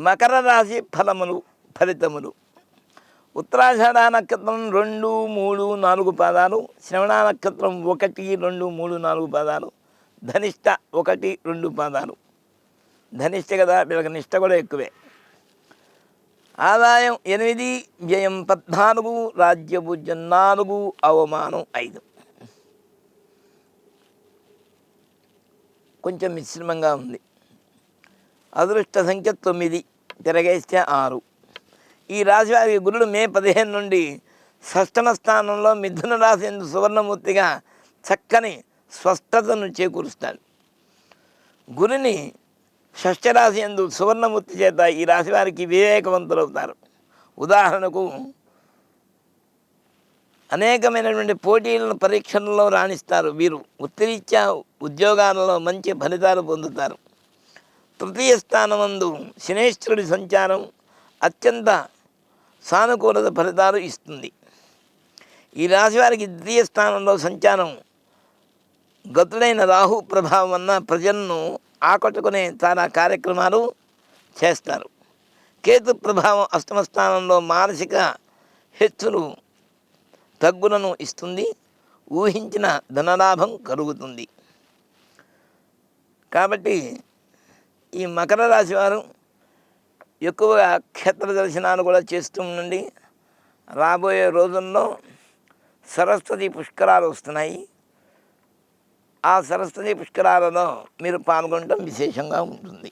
మకర రాశి ఫలితములు. ఉత్తరాషాఢ నక్షత్రం 2, 3, 4 పాదాలు, శ్రవణ నక్షత్రం 1, 2, 3, 4 పాదాలు, ధనిష్ట 1, 2 పాదాలు. ధనిష్ట కదా, వీళ్ళకి నిష్ట కూడా ఎక్కువే. ఆదాయం 8, వ్యయం 14, రాజ్యభూజ్యం 4, అవమానం 5. కొంచెం మిశ్రమంగా ఉంది. అదృష్ట సంఖ్య 9, తిరగేస్తే 6. ఈ రాశి వారికి గురుడు మే 15 నుండి షష్టమ స్థానంలో మిథున రాశి యందు సువర్ణమూర్తిగా చక్కని స్వస్థతను చేకూరుస్తాడు. గురుని షష్ఠరాశి యందు సువర్ణమూర్తి చేత ఈ రాశి వారికి వివేకవంతులవుతారు. ఉదాహరణకు అనేకమైనటువంటి పోటీలను పరీక్షలలో రాణిస్తారు. వీరు వృత్తిరీత్యా ఉద్యోగాలలో మంచి ఫలితాలు పొందుతారు. తృతీయ స్థానమందు శనేశ్వరుడి సంచారం అత్యంత సానుకూలత ఫలితాలు ఇస్తుంది. ఈ రాశి వారికి ద్వితీయ స్థానంలో సంచారం గతుడైన రాహు ప్రభావం వలన ప్రజలను ఆకట్టుకునే చాలా కార్యక్రమాలు చేస్తారు. కేతు ప్రభావం అష్టమ స్థానంలో మానసిక హెచ్చులు తగ్గులను ఇస్తుంది. ఊహించిన ధనలాభం కలుగుతుంది. కాబట్టి ఈ మకర రాశి వారు ఎక్కువగా క్షేత్ర దర్శనాలు కూడా చేస్తూ ఉండండి. రాబోయే రోజుల్లో సరస్వతి పుష్కరాలు వస్తున్నాయి. ఆ సరస్వతి పుష్కరాలలో మీరు పాల్గొనడం విశేషంగా ఉంటుంది.